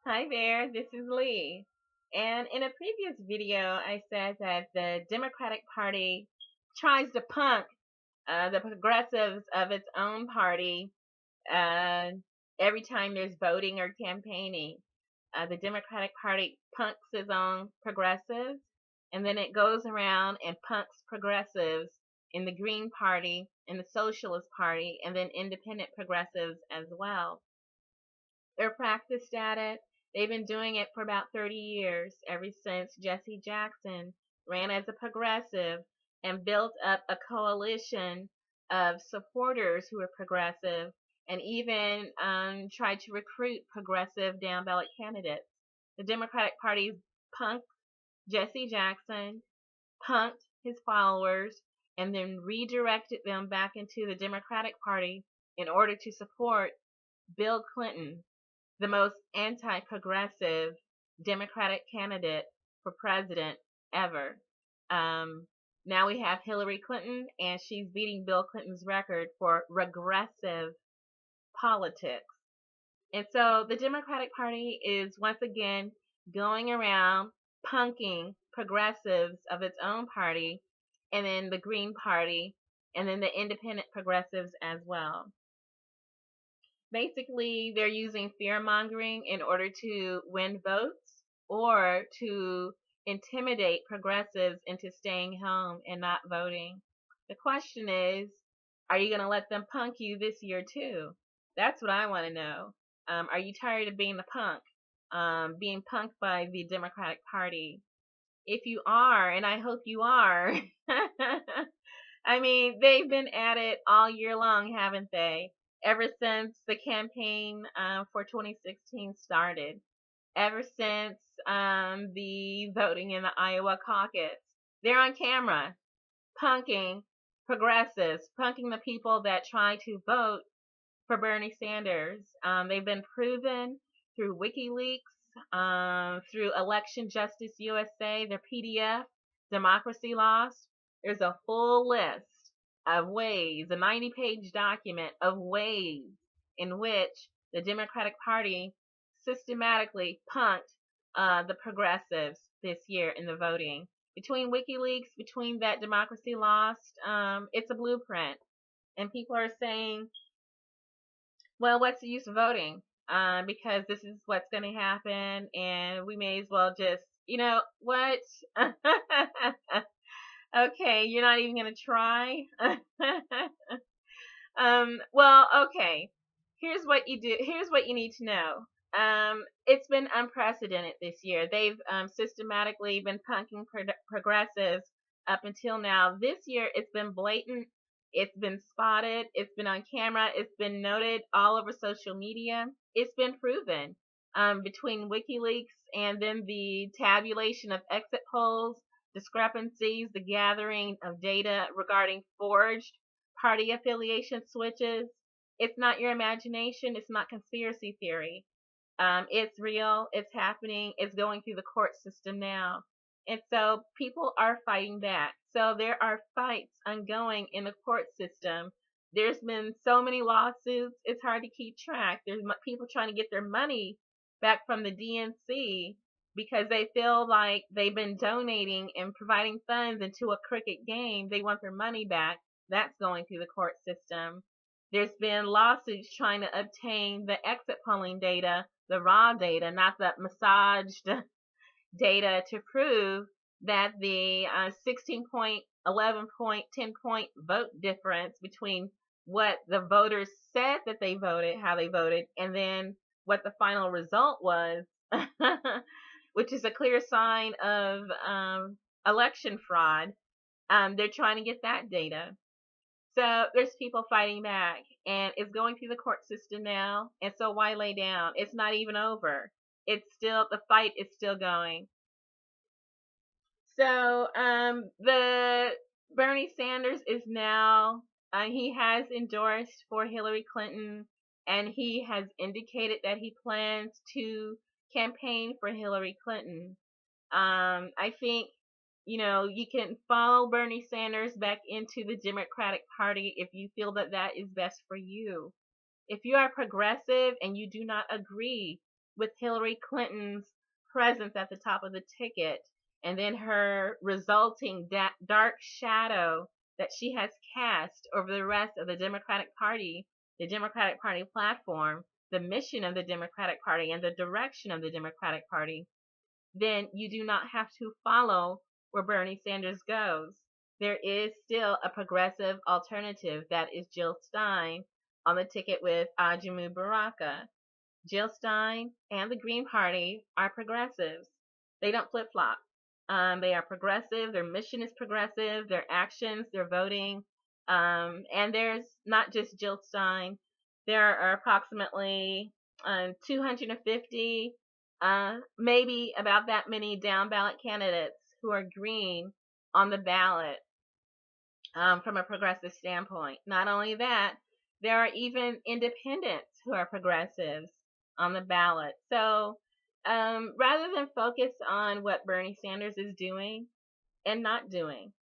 Hi there, this is Lee. And in a previous video, I said that the Democratic Party tries to punk the progressives of its own party uh, every time there's voting or campaigning. The Democratic Party punks its own progressives, and then it goes around and punks progressives in the Green Party, in the Socialist Party, and then independent progressives as well. They're practiced at it. They've been doing it for about 30 years, ever since Jesse Jackson ran as a progressive and built up a coalition of supporters who were progressive and even tried to recruit progressive down ballot candidates. The Democratic Party punked Jesse Jackson, punked his followers, and then redirected them back into the Democratic Party in order to support Bill Clinton, the most anti-progressive Democratic candidate for president ever. Now we have Hillary Clinton, and she's beating Bill Clinton's record for regressive politics. And so the Democratic Party is once again going around punking progressives of its own party, and then the Green Party, and then the independent progressives as well. Basically, they're using fear mongering in order to win votes or to intimidate progressives into staying home and not voting. The question is, are you going to let them punk you this year too? That's what I want to know. Are you tired of being a punk? Being punked by the Democratic Party? If you are, and I hope you are, I mean, they've been at it all year long, haven't they? Ever since the campaign for 2016 started, ever since the voting in the Iowa caucus, they're on camera punking progressives, punking the people that try to vote for Bernie Sanders. They've been proven through WikiLeaks, through Election Justice USA, their PDF, Democracy Lost. There's a full list of ways, a 90-page document of ways in which the Democratic Party systematically punked the progressives this year in the voting. Between WikiLeaks, between that Democracy Lost, it's a blueprint. And people are saying, well, what's the use of voting? Because this is what's going to happen, and we may as well just, what? Okay, you're not even going to try? Well, okay. Here's what you do. Here's what you need to know. It's been unprecedented this year. They've systematically been punking progressives up until now. This year, it's been blatant. It's been spotted. It's been on camera. It's been noted all over social media. It's been proven between WikiLeaks and then the tabulation of exit polls, discrepancies, the gathering of data regarding forged party affiliation switches. It's not your imagination. It's not conspiracy theory. It's real. It's happening. It's going through the court system now. And so people are fighting back. So there are fights ongoing in the court system. There's been so many lawsuits, it's hard to keep track. There's people trying to get their money back from the DNC because they feel like they've been donating and providing funds into a crooked game. They want their money back. That's going through the court system. There's been lawsuits trying to obtain the exit polling data, the raw data, not the massaged data, to prove that the 16 point, 11 point, 10 point vote difference between what the voters said that they voted, how they voted, and then what the final result was, which is a clear sign of election fraud. They're trying to get that data. So there's people fighting back, and it's going through the court system now. And so why lay down? It's not even over. It's still, the fight is still going. So the Bernie Sanders is now, he has endorsed for Hillary Clinton, and he has indicated that he plans to campaign for Hillary Clinton. I think, you can follow Bernie Sanders back into the Democratic Party if you feel that that is best for you. If you are progressive and you do not agree with Hillary Clinton's presence at the top of the ticket, and then her resulting dark shadow that she has cast over the rest of the Democratic Party, the Democratic Party platform, the mission of the Democratic Party, and the direction of the Democratic Party, then you do not have to follow where Bernie Sanders goes. There is still a progressive alternative, that is Jill Stein on the ticket with Ajamu Baraka. Jill Stein and the Green Party are progressives. They don't flip-flop. They are progressive. Their mission is progressive. Their actions, their voting. And there's not just Jill Stein. There are approximately 250, maybe about that many down ballot candidates who are green on the ballot from a progressive standpoint. Not only that, there are even independents who are progressives on the ballot. So rather than focus on what Bernie Sanders is doing and not doing,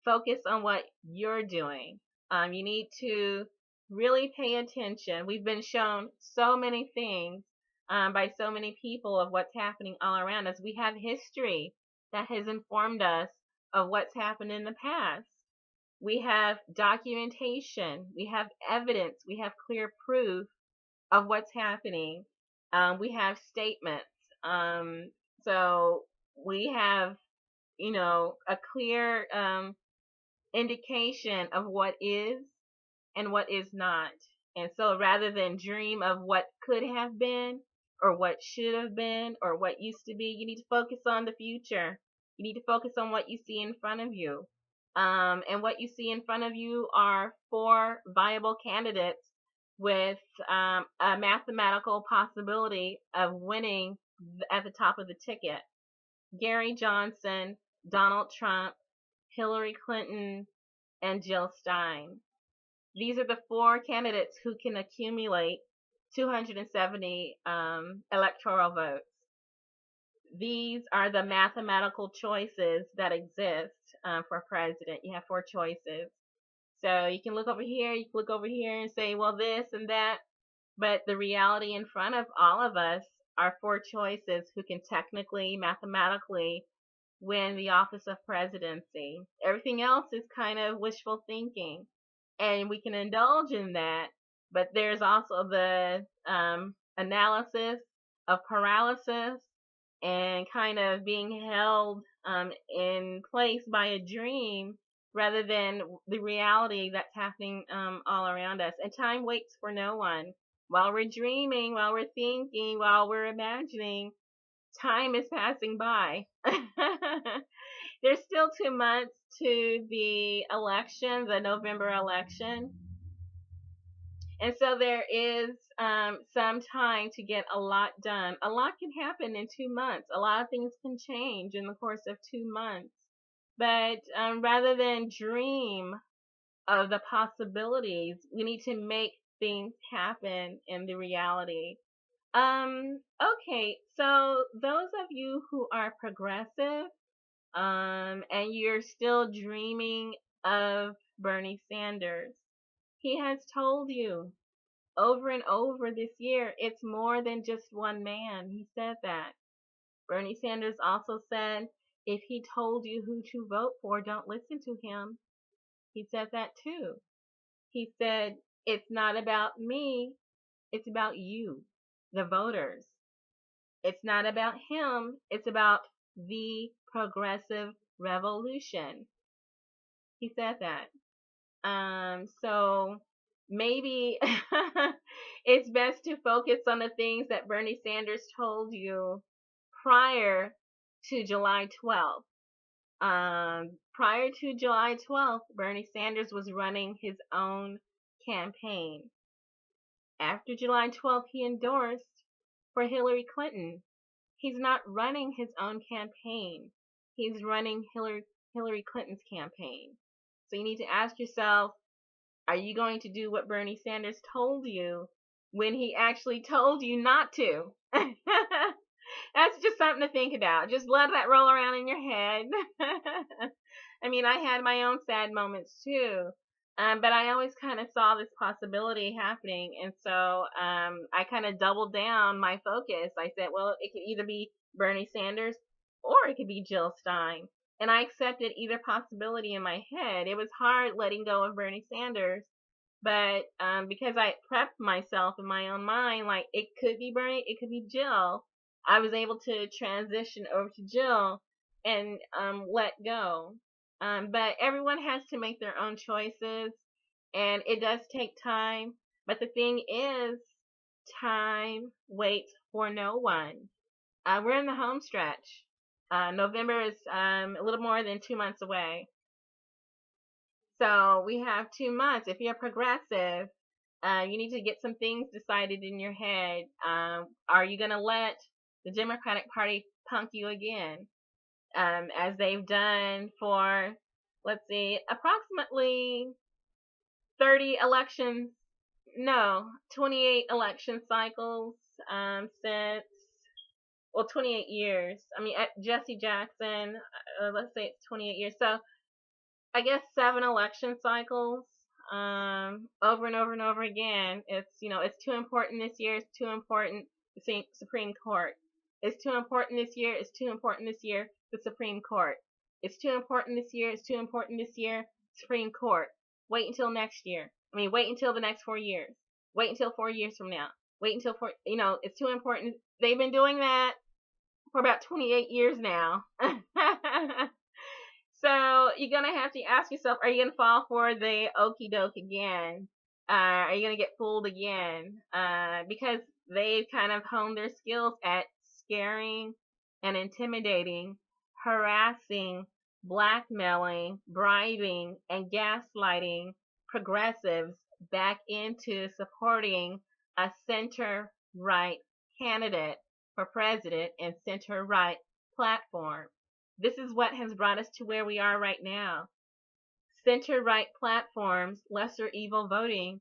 focus on what you're doing. You need to really pay attention. We've been shown so many things by so many people of what's happening all around us. We have history that has informed us of what's happened in the past. We have documentation. We have evidence. We have clear proof of what's happening. We have statements. So we have, a clear indication of what is and what is not. And so rather than dream of what could have been or what should have been or what used to be, you need to focus on the future. You need to focus on what you see in front of you. And what you see in front of you are 4 viable candidates with a mathematical possibility of winning at the top of the ticket. Gary Johnson, Donald Trump, Hillary Clinton, and Jill Stein. These are the 4 candidates who can accumulate 270 electoral votes. These are the mathematical choices that exist for president. You have 4 choices. So you can look over here, you can look over here and say, well, this and that. But the reality in front of all of us are 4 choices who can technically, mathematically win the office of presidency. Everything else is kind of wishful thinking. And we can indulge in that. But there's also the analysis of paralysis and kind of being held in place by a dream rather than the reality that's happening all around us. And time waits for no one. While we're dreaming, while we're thinking, while we're imagining, time is passing by. There's still 2 months to the election, the November election. And so there is some time to get a lot done. A lot can happen in 2 months. A lot of things can change in the course of 2 months. But rather than dream of the possibilities, we need to make things happen in the reality. Okay, so those of you who are progressive and you're still dreaming of Bernie Sanders, he has told you over and over this year, it's more than just one man. He said that. Bernie Sanders also said, if he told you who to vote for, don't listen to him. He said that too. He said, it's not about me, it's about you, the voters. It's not about him, it's about the progressive revolution. He said that. So maybe it's best to focus on the things that Bernie Sanders told you prior to July 12th. Prior to July 12th, Bernie Sanders was running his own campaign. After July 12th, he endorsed for Hillary Clinton. He's not running his own campaign. He's running Hillary Clinton's campaign. So you need to ask yourself, are you going to do what Bernie Sanders told you when he actually told you not to? That's just something to think about. Just let that roll around in your head. I mean, I had my own sad moments too. But I always kind of saw this possibility happening, and so I kind of doubled down my focus. I said, well, it could either be Bernie Sanders or it could be Jill Stein, and I accepted either possibility in my head. It was hard letting go of Bernie Sanders, but because I prepped myself in my own mind, like it could be Bernie, it could be Jill, I was able to transition over to Jill and let go. But everyone has to make their own choices, and it does take time. But the thing is, time waits for no one. We're in the home stretch. November is a little more than 2 months away. So we have 2 months. If you're progressive, you need to get some things decided in your head. Are you going to let the Democratic Party punk you again, as they've done for, let's see, approximately 30 elections? No, 28 election cycles since, well, 28 years. I mean, Jesse Jackson, let's say it's 28 years. So I guess 7 election cycles, over and over and over again. It's too important this year. It's too important. The Supreme Court. It's too important this year. It's too important this year. The Supreme Court. It's too important this year. It's too important this year. Supreme Court. Wait until next year. I mean, wait until the next 4 years. Wait until 4 years from now. Wait until it's too important. They've been doing that for about 28 years now. So you're gonna have to ask yourself: are you gonna fall for the okey doke again? Are you gonna get fooled again? Because they've kind of honed their skills at scaring and intimidating, harassing, blackmailing, bribing, and gaslighting progressives back into supporting a center-right candidate for president and center-right platform. This is what has brought us to where we are right now. Center-right platforms, lesser evil voting,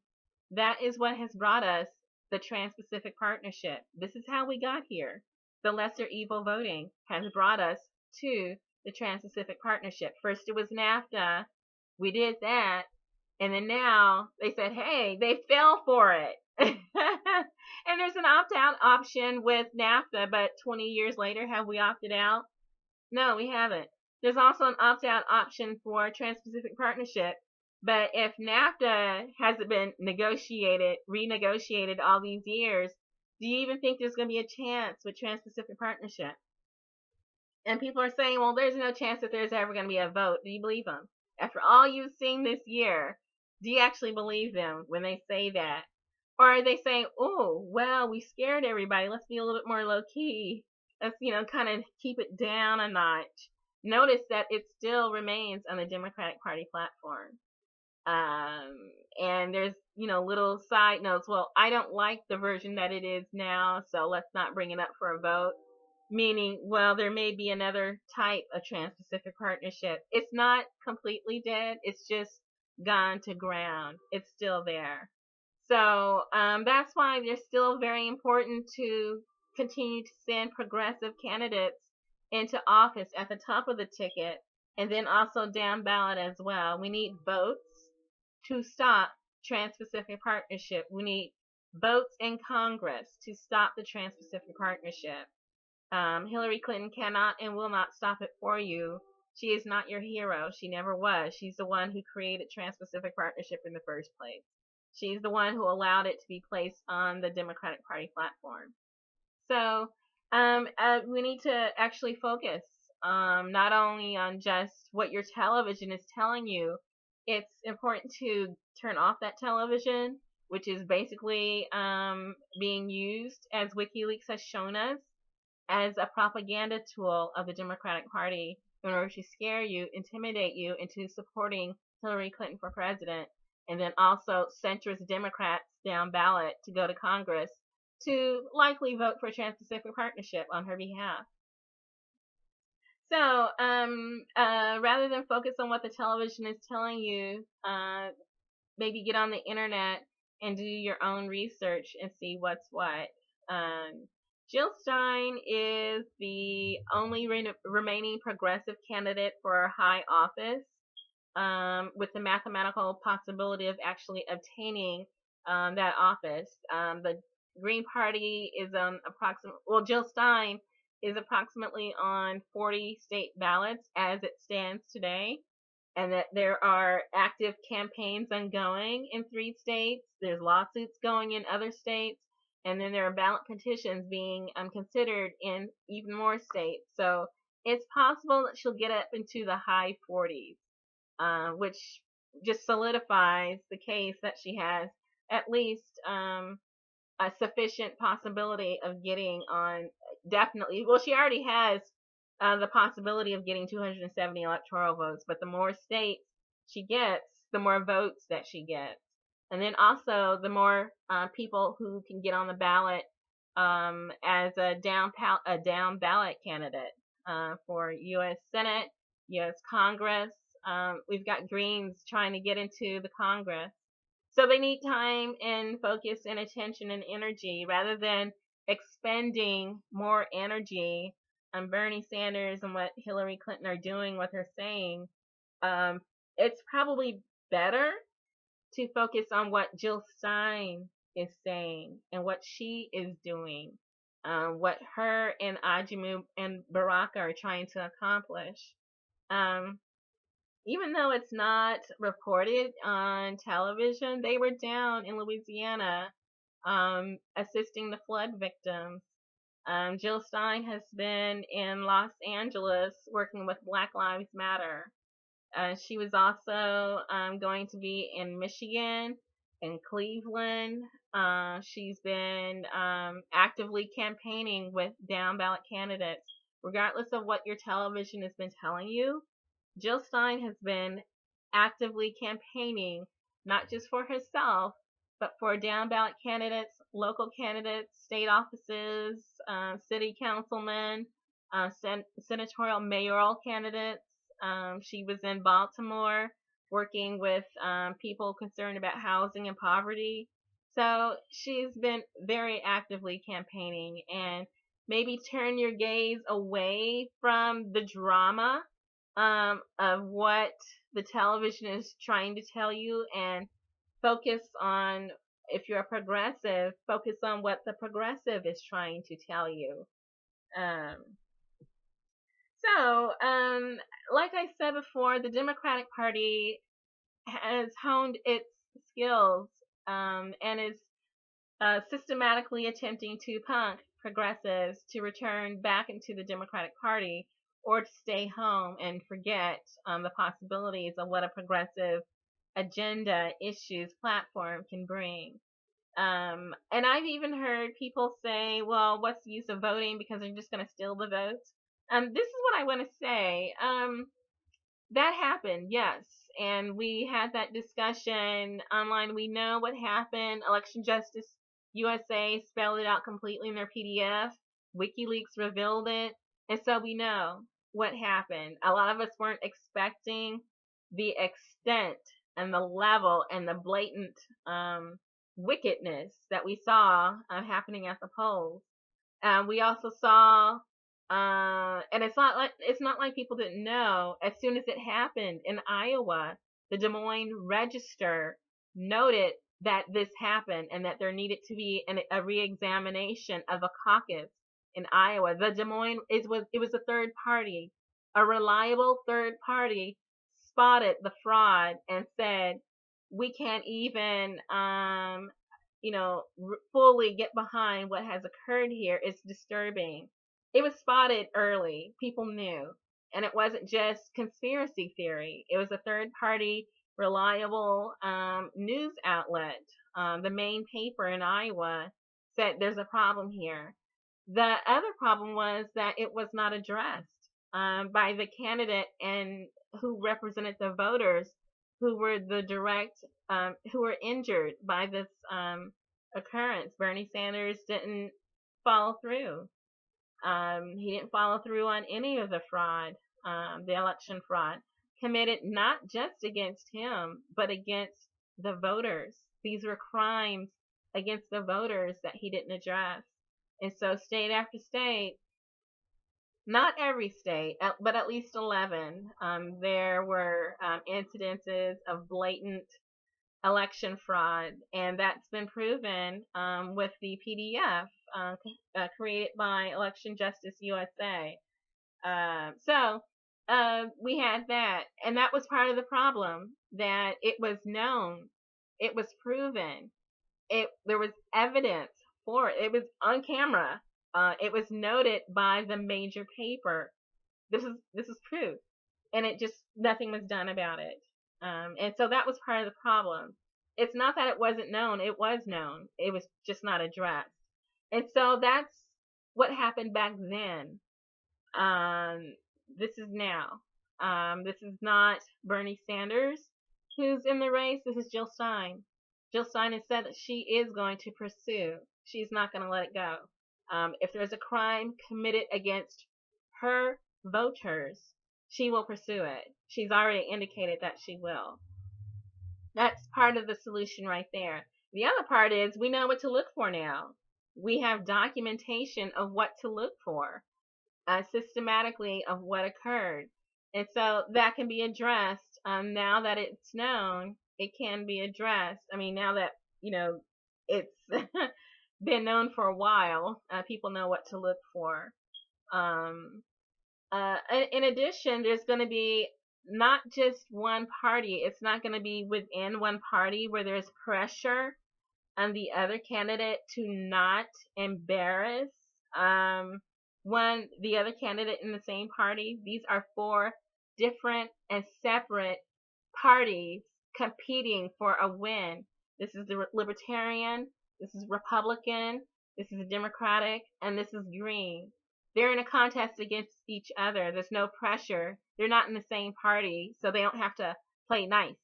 that is what has brought us the Trans-Pacific Partnership. This is how we got here. The lesser evil voting has brought us to the Trans-Pacific Partnership. First it was NAFTA. We did that. And then now they said, hey, they fell for it. And there's an opt-out option with NAFTA, but 20 years later, have we opted out? No, we haven't. There's also an opt-out option for Trans-Pacific Partnership, but if NAFTA hasn't been renegotiated all these years, do you even think there's going to be a chance with Trans-Pacific Partnership? And people are saying, well, there's no chance that there's ever going to be a vote. Do you believe them? After all you've seen this year, do you actually believe them when they say that? Or are they saying, oh, well, we scared everybody. Let's be a little bit more low-key. Let's, kind of keep it down a notch. Notice that it still remains on the Democratic Party platform. And there's, little side notes. Well, I don't like the version that it is now, so let's not bring it up for a vote. Meaning, well, there may be another type of Trans-Pacific Partnership. It's not completely dead. It's just gone to ground. It's still there. So that's why they're still very important to continue to send progressive candidates into office at the top of the ticket, and then also down ballot as well. We need votes to stop Trans-Pacific Partnership. We need votes in Congress to stop the Trans-Pacific Partnership. Hillary Clinton cannot and will not stop it for you. She is not your hero. She never was. She's the one who created Trans-Pacific Partnership in the first place. She's the one who allowed it to be placed on the Democratic Party platform. So we need to actually focus not only on just what your television is telling you. It's important to turn off that television, which is basically being used, as WikiLeaks has shown us, as a propaganda tool of the Democratic Party in order to scare you, intimidate you into supporting Hillary Clinton for president, and then also centrist Democrats down ballot to go to Congress to likely vote for Trans-Pacific Partnership on her behalf. So rather than focus on what the television is telling you, maybe get on the internet and do your own research and see what's what. Jill Stein is the only remaining progressive candidate for high office. with the mathematical possibility of actually obtaining that office. The Green Party is on Jill Stein is approximately on 40 state ballots as it stands today, and that there are active campaigns ongoing in 3 states. There's lawsuits going in other states, and then there are ballot petitions being considered in even more states. So it's possible that she'll get up into the high 40s, which just solidifies the case that she has at least a sufficient possibility of getting on. Definitely, well, she already has the possibility of getting 270 electoral votes, but the more states she gets, the more votes that she gets. And then also the more people who can get on the ballot as a down ballot candidate for U.S. Senate, U.S. Congress. We've got Greens trying to get into the Congress. So they need time and focus and attention and energy rather than expending more energy on Bernie Sanders and what Hillary Clinton are doing, what they're saying. It's probably better to focus on what Jill Stein is saying and what she is doing, what her and Ajamu and Baraka are trying to accomplish. Even though it's not reported on television, they were down in Louisiana assisting the flood victims. Jill Stein has been in Los Angeles working with Black Lives Matter. She was also going to be in Michigan, in Cleveland. She's been actively campaigning with down ballot candidates. Regardless of what your television has been telling you, Jill Stein has been actively campaigning, not just for herself, but for down ballot candidates, local candidates, state offices, city councilmen, senatorial mayoral candidates. She was in Baltimore working with people concerned about housing and poverty. So she's been very actively campaigning, and maybe turn your gaze away from the drama of what the television is trying to tell you and focus on, if you're a progressive, focus on what the progressive is trying to tell you. Like I said before, the Democratic Party has honed its skills and is systematically attempting to punk progressives to return back into the Democratic Party or to stay home and forget the possibilities of what a progressive agenda, issues, platform can bring. And I've even heard people say, well, what's the use of voting because they're just going to steal the votes? This is what I want to say. That happened, yes. And we had that discussion online. We know what happened. Election Justice USA spelled it out completely in their PDF. WikiLeaks revealed it. And so we know what happened. A lot of us weren't expecting the extent and the level and the blatant wickedness that we saw happening at the polls. We also saw, and it's not like people didn't know. As soon as it happened in Iowa, the Des Moines Register noted that this happened and that there needed to be a reexamination of a caucus in Iowa. The Des Moines it was a third party, a reliable third party spotted the fraud and said, we can't even fully get behind what has occurred here. It's disturbing. It was spotted early. People knew. And it wasn't just conspiracy theory. It was a third party, reliable news outlet. The main paper in Iowa said there's a problem here. The other problem was that it was not addressed by the candidate and who represented the voters who were who were injured by this occurrence. Bernie Sanders didn't follow through. He didn't follow through on any of the fraud, the election fraud, committed not just against him, but against the voters. These were crimes against the voters that he didn't address. And so state after state, not every state, but at least 11, there were incidences of blatant election fraud, and that's been proven with the PDF created by Election Justice USA. So we had that, and that was part of the problem, that it was known, it was proven, there was evidence for it. It was on camera. It was noted by the major paper. This is proof, and it just nothing was done about it. And so that was part of the problem. It's not that it wasn't known; it was known. It was just not addressed. And so that's what happened back then. This is now. This is not Bernie Sanders who's in the race. This is Jill Stein. Jill Stein has said that she is going to pursue. She's not going to let it go. If there's a crime committed against her voters, she will pursue it. She's already indicated that she will. That's part of the solution right there. The other part is we know what to look for now. We have documentation of what to look for, systematically of what occurred. And so that can be addressed. Now that it's known, it can be addressed. I mean, now that, it's been known for a while, people know what to look for. In addition, there's going to be not just one party. It's not going to be within one party where there's pressure on the other candidate to not embarrass the other candidate in the same party. These are 4 different and separate parties competing for a win. This is the Libertarian, this is Republican, this is Democratic, and this is Green. They're in a contest against each other. There's no pressure. They're not in the same party, so they don't have to play nice.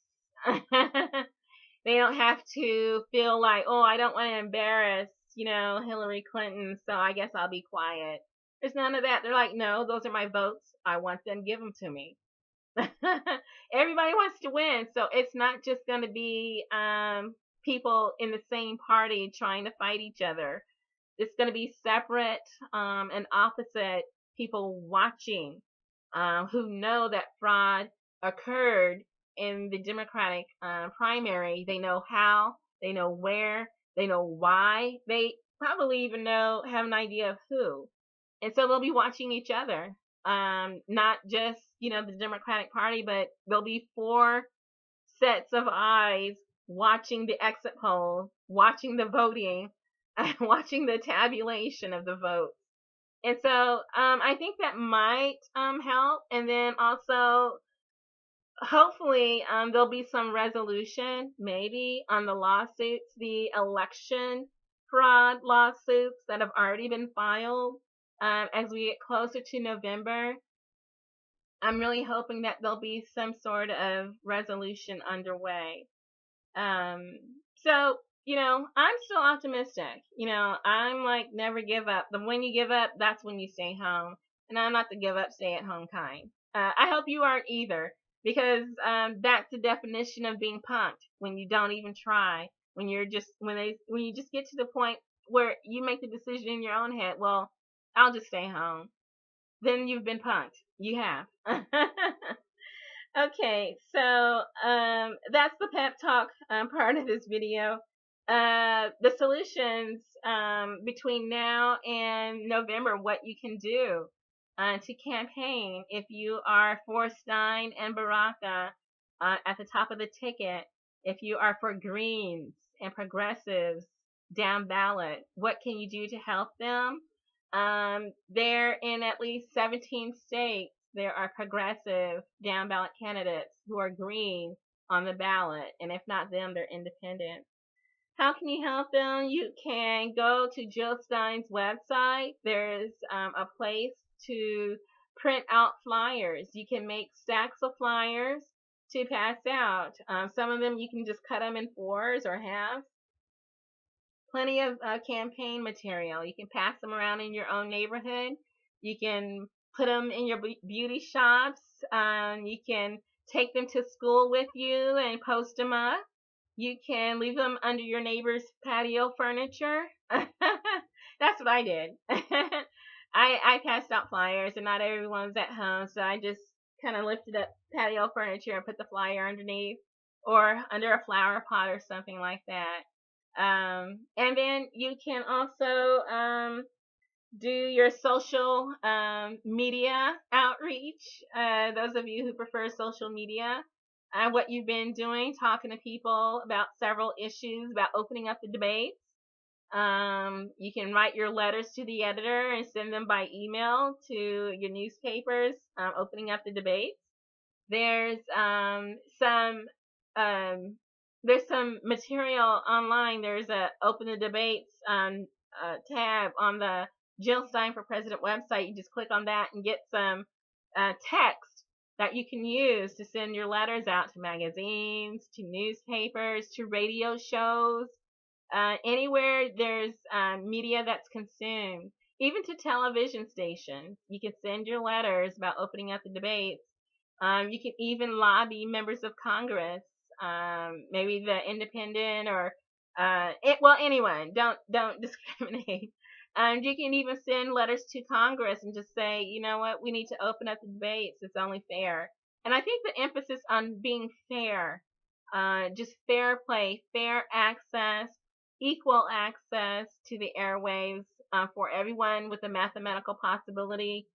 They don't have to feel like, oh, I don't want to embarrass, Hillary Clinton, so I guess I'll be quiet. There's none of that. They're like, no, those are my votes. I want them. Give them to me. Everybody wants to win, so it's not just going to be people in the same party trying to fight each other. It's going to be separate and opposite people watching who know that fraud occurred in the Democratic primary. They know how, they know where, they know why, they probably even have an idea of who. And so they'll be watching each other, not just, the Democratic Party, but there'll be 4 sets of eyes watching the exit polls, watching the voting, watching the tabulation of the vote. And so I think that might help. And then also, hopefully, there'll be some resolution, maybe, on the lawsuits, the election fraud lawsuits that have already been filed. As we get closer to November, I'm really hoping that there'll be some sort of resolution underway. So, I'm still optimistic. I'm like, never give up. The when you give up, that's when you stay home. And I'm not the give up, stay at home kind. I hope you aren't either, because that's the definition of being punked, when you don't even try, when you just get to the point where you make the decision in your own head, well, I'll just stay home. Then you've been punked. You have. Okay, so that's the pep talk part of this video. The solutions between now and November, what you can do to campaign if you are for Stein and Baraka at the top of the ticket, if you are for Greens and progressives down ballot, what can you do to help them? They're in at least 17 states. There are progressive down ballot candidates who are green on the ballot, and if not them, they're independent. How can you help them? You can go to Jill Stein's website. There's a place to print out flyers. You can make stacks of flyers to pass out. Some of them you can just cut them in 4s or halves. Plenty of campaign material. You can pass them around in your own neighborhood. You can put them in your beauty shops. You can take them to school with you and post them up. You can leave them under your neighbor's patio furniture. That's what I did. I I passed out flyers, and not everyone was at home, so I just kind of lifted up patio furniture and put the flyer underneath or under a flower pot or something like that. And then you can also do your social media outreach. Those of you who prefer social media, what you've been doing, talking to people about several issues, about opening up the debates. You can write your letters to the editor and send them by email to your newspapers, opening up the debates. There's um, there's some material online. There's a open the debates tab on the Jill Stein for President website. You just click on that and get some text that you can use to send your letters out to magazines, to newspapers, to radio shows, anywhere there's media that's consumed, even to television stations. You can send your letters about opening up the debates. You can even lobby members of Congress, maybe the independent or anyone. Don't discriminate. You can even send letters to Congress and just say, you know what, we need to open up the debates. It's only fair. And I think the emphasis on being fair, just fair play, fair access, equal access to the airwaves for everyone with a mathematical possibility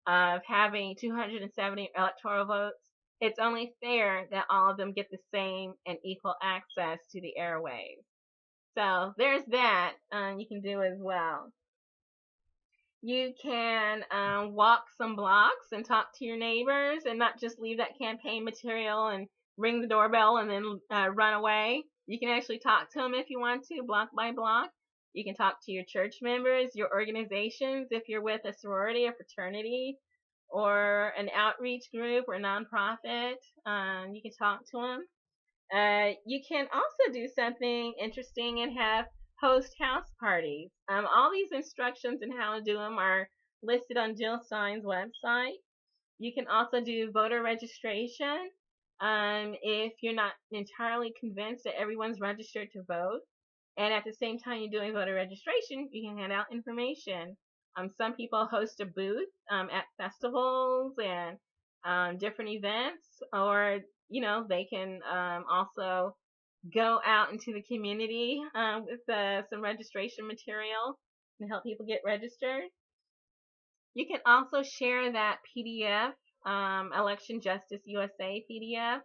of having 270 electoral votes. It's only fair that all of them get the same and equal access to the airwaves. So there's that you can do as well. You can walk some blocks and talk to your neighbors and not just leave that campaign material and ring the doorbell and then run away. You can actually talk to them if you want to, block by block. You can talk to your church members, your organizations, if you're with a sorority or fraternity or an outreach group or nonprofit. You can talk to them. You can also do something interesting and have host house parties. All these instructions on how to do them are listed on Jill Stein's website. You can also do voter registration. If you're not entirely convinced that everyone's registered to vote, and at the same time you're doing voter registration, you can hand out information. Some people host a booth at festivals and different events, or they can also go out into the community with some registration material and help people get registered. You can also share that PDF, Election Justice USA PDF,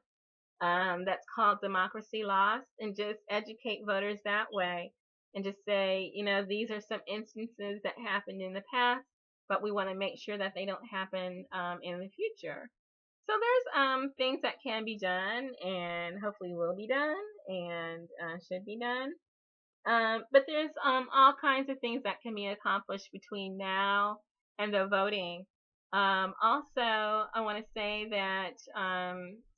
that's called Democracy Lost, and just educate voters that way and just say, these are some instances that happened in the past, but we want to make sure that they don't happen in the future. So there's things that can be done and hopefully will be done and should be done. But there's all kinds of things that can be accomplished between now and the voting. Also, I want to say that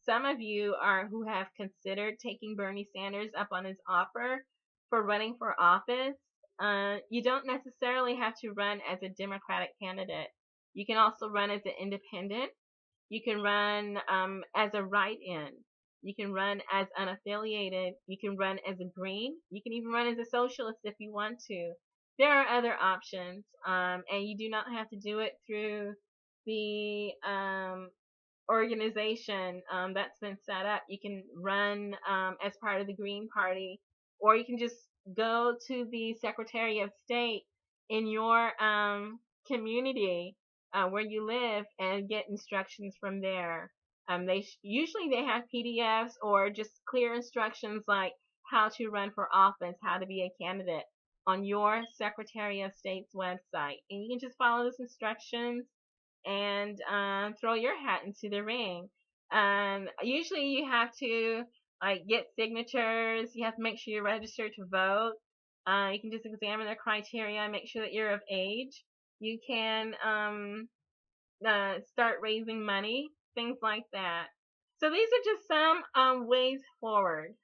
some of you who have considered taking Bernie Sanders up on his offer for running for office. You don't necessarily have to run as a Democratic candidate. You can also run as an independent. You can run as a write-in. You can run as unaffiliated. You can run as a green. You can even run as a socialist if you want to. There are other options, and you do not have to do it through the organization that's been set up. You can run as part of the Green Party, or you can just go to the Secretary of State in your community where you live and get instructions from there. Usually they have PDFs or just clear instructions like how to run for office, how to be a candidate on your Secretary of State's website. And you can just follow those instructions and throw your hat into the ring. Usually you have to get signatures. You have to make sure you're registered to vote. You can just examine the criteria, make sure that you're of age. You can start raising money, things like that. So these are just some ways forward.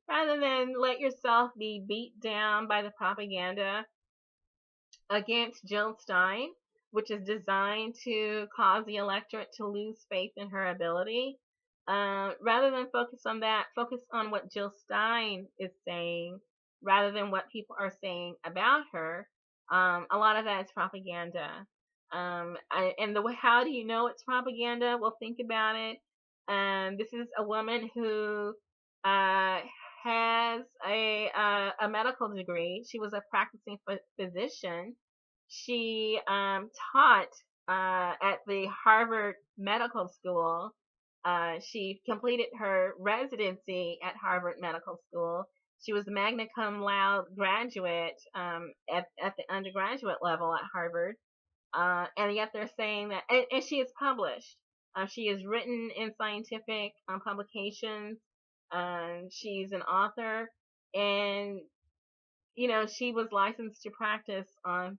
Rather than let yourself be beat down by the propaganda against Jill Stein, which is designed to cause the electorate to lose faith in her ability. Rather than focus on that, focus on what Jill Stein is saying rather than what people are saying about her. A lot of that is propaganda. And how do you know it's propaganda? Well, think about it. This is a woman who uh, has a medical degree. She was a practicing physician. She taught at the Harvard Medical School. She completed her residency at Harvard Medical School. She was a magna cum laude graduate at the undergraduate level at Harvard. And yet they're saying that, and she is published. She is written in scientific publications. She's an author, and she was licensed to practice on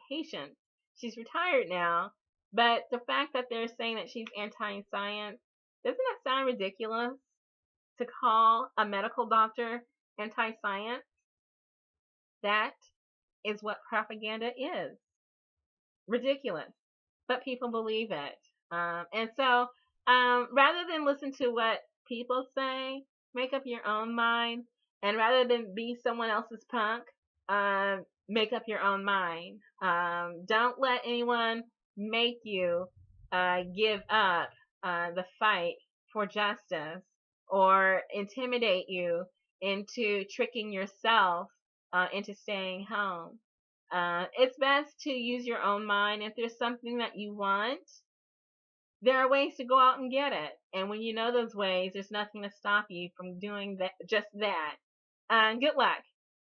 patients. She's retired now, but the fact that they're saying that she's anti-science, doesn't that sound ridiculous? To call a medical doctor anti-science? That is what propaganda is. Ridiculous, but people believe it. Rather than listen to what people say, make up your own mind. And rather than be someone else's punk, make up your own mind. Don't let anyone make you give up the fight for justice or intimidate you into tricking yourself into staying home. It's best to use your own mind. If there's something that you want, there are ways to go out and get it. And when you know those ways, there's nothing to stop you from doing that, just that. Good luck.